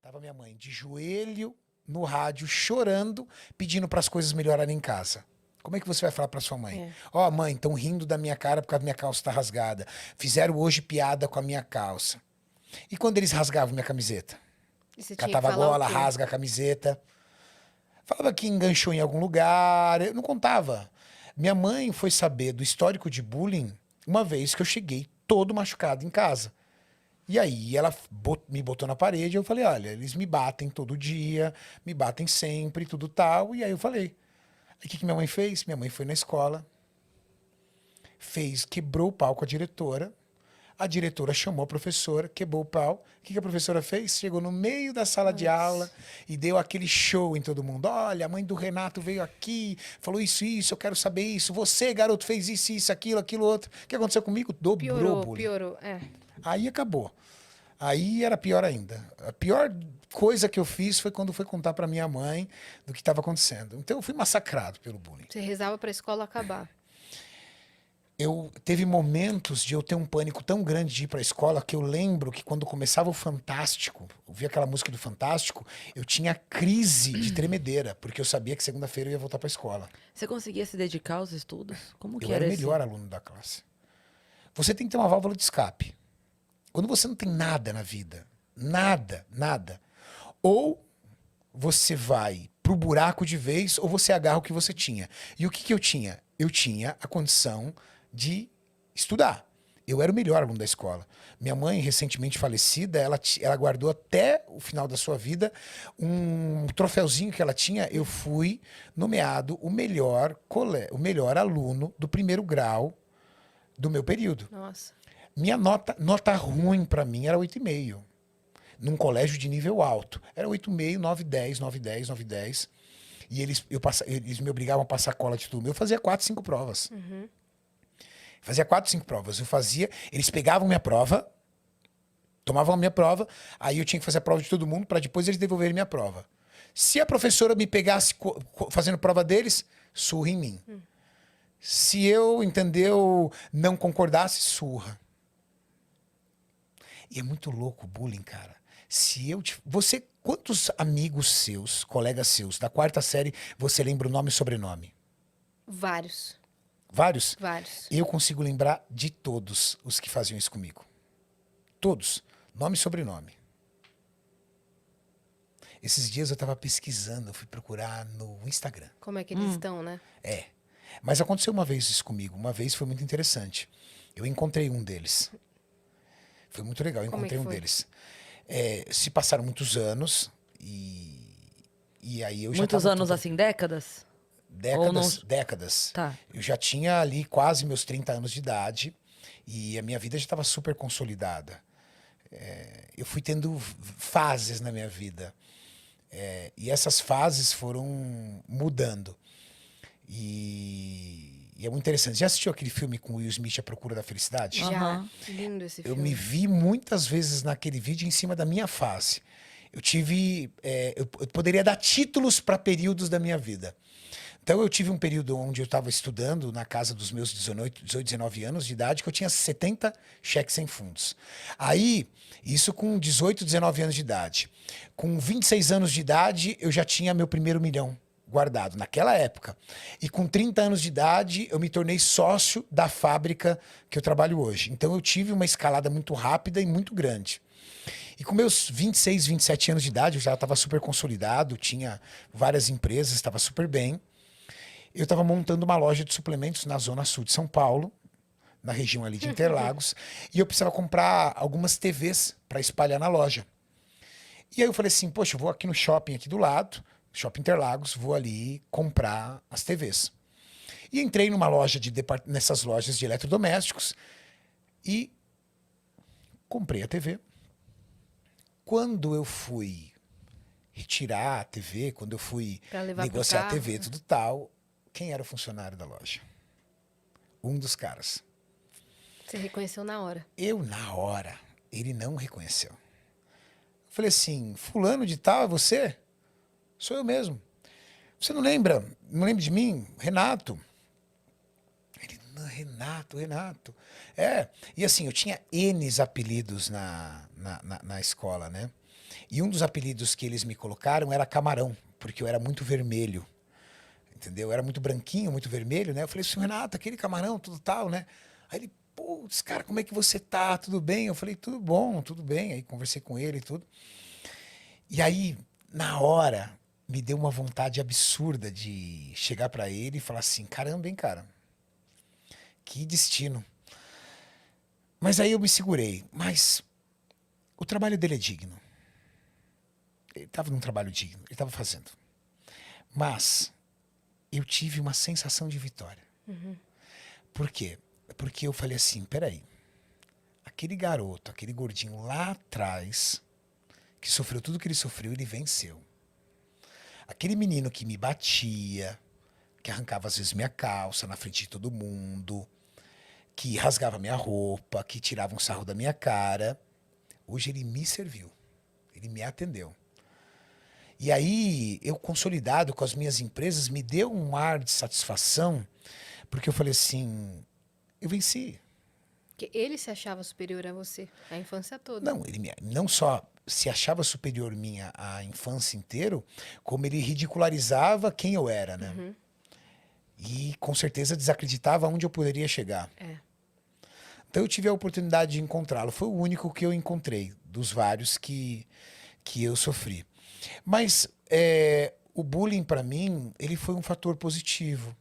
Tava minha mãe de joelho no rádio, chorando, pedindo para as coisas melhorarem em casa. Como é que você vai falar para sua mãe? É. Ó, mãe, estão rindo da minha cara porque a minha calça tá rasgada. Fizeram hoje piada com a minha calça. E quando eles rasgavam minha camiseta? E você tinha que Catava a falar o gola, quê? rasga a camiseta. Falava que enganchou em algum lugar. Eu não contava. Minha mãe foi saber do histórico de bullying uma vez que eu cheguei todo machucado em casa. E aí ela me botou na parede e eu falei, olha, eles me batem todo dia, me batem sempre, tudo tal. E aí eu falei. Aí o que minha mãe fez? Minha mãe foi na escola, quebrou o pau com a diretora. A diretora chamou a professora, quebrou o pau. O que a professora fez? Chegou no meio da sala de aula Putz. e deu aquele show em todo mundo. Olha, a mãe do Renato veio aqui, falou isso, eu quero saber isso. Você, garoto, fez isso, aquilo, outro. O que aconteceu comigo? Dobrou o Piorou, bullying. piorou. É. Aí acabou. Aí era pior ainda. A pior coisa que eu fiz foi quando fui contar para minha mãe do que estava acontecendo. Então eu fui massacrado pelo bullying. Você rezava pra escola acabar. Eu teve momentos de eu ter um pânico tão grande de ir para a escola que eu lembro que quando começava o Fantástico, eu via aquela música do Fantástico, eu tinha crise de tremedeira, porque eu sabia que segunda-feira eu ia voltar para a escola. Você conseguia se dedicar aos estudos? Como que Eu era o era esse? melhor aluno da classe. Você tem que ter uma válvula de escape. Quando você não tem nada na vida, nada, ou você vai pro buraco de vez ou você agarra o que você tinha. E o que eu tinha? Eu tinha a condição de estudar. Eu era o melhor aluno da escola. Minha mãe, recentemente falecida, ela guardou até o final da sua vida um troféuzinho que ela tinha. Eu fui nomeado o melhor aluno do primeiro grau do meu período. Nossa. Minha nota ruim para mim era 8,5. Num colégio de nível alto. Era 8,5, 9,10, 9,10, 9,10. E eles me obrigavam a passar cola de tudo. Eu fazia 4, 5 provas. Fazia 4, 5 provas. Eles pegavam minha prova, tomavam a minha prova, aí eu tinha que fazer a prova de todo mundo para depois eles devolverem minha prova. Se a professora me pegasse fazendo prova deles, surra em mim. Se eu, entendeu, não concordasse, surra. E é muito louco o bullying, cara. Quantos amigos seus, colegas seus, da quarta série, você lembra o nome e sobrenome? Vários. Vários? Vários. Eu consigo lembrar de todos os que faziam isso comigo. Todos. Nome e sobrenome. Esses dias eu tava pesquisando, eu fui procurar no Instagram. Como é que eles estão, né? É. Mas aconteceu uma vez isso comigo. Uma vez foi muito interessante. Eu encontrei um deles. Foi muito legal, eu Como é que encontrei um foi? deles. Se passaram muitos anos e aí eu já Muitos tava anos assim, décadas? Ou não... décadas. Tá. Eu já tinha ali quase meus 30 anos de idade e a minha vida já estava super consolidada. Eu fui tendo fases na minha vida. E essas fases foram mudando. E é muito interessante. Já assistiu aquele filme com Will Smith, A Procura da Felicidade? Já. Aham. Lindo esse Eu filme. me vi muitas vezes naquele vídeo em cima da minha face. Eu poderia dar títulos para períodos da minha vida. Então eu tive um período onde eu estava estudando na casa dos meus 18, 19 anos de idade, que eu tinha 70 cheques sem fundos. Aí, isso com 18, 19 anos de idade. Com 26 anos de idade, eu já tinha meu primeiro milhão guardado, naquela época. E com 30 anos de idade, eu me tornei sócio da fábrica que eu trabalho hoje. Então eu tive uma escalada muito rápida e muito grande. E com meus 26, 27 anos de idade, eu já estava super consolidado, tinha várias empresas, estava super bem. Eu estava montando uma loja de suplementos na zona sul de São Paulo, na região ali de Interlagos, e eu precisava comprar algumas TVs para espalhar na loja. E aí eu falei assim, poxa, eu vou aqui no shopping aqui do lado, Shopping Interlagos, vou ali comprar as TVs. E entrei numa loja nessas lojas de eletrodomésticos e comprei a TV. Quando eu fui retirar a TV, quando eu fui Pra levar pro negociar a carro. TV, tudo tal, quem era o funcionário da loja? Um dos caras. Você reconheceu na hora. Eu, na hora, ele não reconheceu. Falei assim, fulano de tal, é você? Sou eu mesmo. Você não lembra? Não lembra de mim? Renato. Ele, não, Renato. É. E assim, eu tinha N apelidos na escola, né? E um dos apelidos que eles me colocaram era Camarão, porque eu era muito vermelho. Entendeu? Eu era muito branquinho, muito vermelho, né? Eu falei, senhor Renato, aquele camarão, tudo tal, né? Aí ele, putz, cara, como é que você tá? Tudo bem? Eu falei, tudo bom, tudo bem. Aí conversei com ele e tudo. E aí, na hora, me deu uma vontade absurda de chegar pra ele e falar assim, caramba, hein, cara? Que destino. Mas aí eu me segurei. Mas o trabalho dele é digno. Ele estava num trabalho digno, ele estava fazendo. Mas eu tive uma sensação de vitória. Por quê? Porque eu falei assim, peraí, aquele garoto, aquele gordinho lá atrás, que sofreu tudo que ele sofreu, ele venceu. Aquele menino que me batia, que arrancava às vezes minha calça na frente de todo mundo, que rasgava minha roupa, que tirava um sarro da minha cara, hoje ele me serviu, ele me atendeu. E aí, eu consolidado com as minhas empresas, me deu um ar de satisfação, porque eu falei assim, eu venci. Porque ele se achava superior a você, a infância toda. Não, não só se achava superior minha a infância inteira, como ele ridicularizava quem eu era, né? E com certeza desacreditava onde eu poderia chegar. É. Então eu tive a oportunidade de encontrá-lo. Foi o único que eu encontrei, dos vários que eu sofri. Mas o bullying, para mim, ele foi um fator positivo.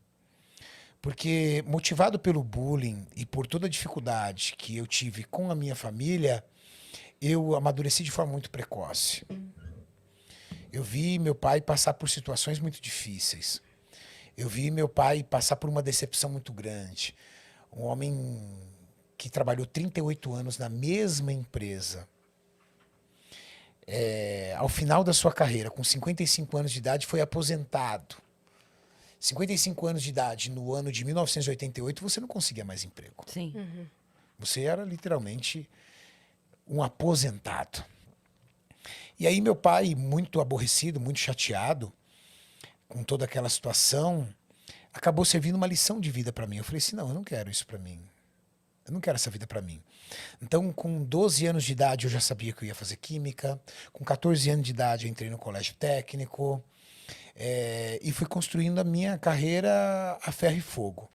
Porque, motivado pelo bullying e por toda a dificuldade que eu tive com a minha família, eu amadureci de forma muito precoce. Eu vi meu pai passar por situações muito difíceis. Eu vi meu pai passar por uma decepção muito grande. Um homem que trabalhou 38 anos na mesma empresa. Ao final da sua carreira, com 55 anos de idade, foi aposentado. 55 anos de idade, no ano de 1988, você não conseguia mais emprego. Sim. Você era literalmente um aposentado. E aí meu pai, muito aborrecido, muito chateado com toda aquela situação, acabou servindo uma lição de vida para mim. Eu falei assim, não, eu não quero isso para mim. Eu não quero essa vida para mim. Então, com 12 anos de idade, eu já sabia que eu ia fazer química. Com 14 anos de idade, eu entrei no colégio técnico. E fui construindo a minha carreira a ferro e fogo.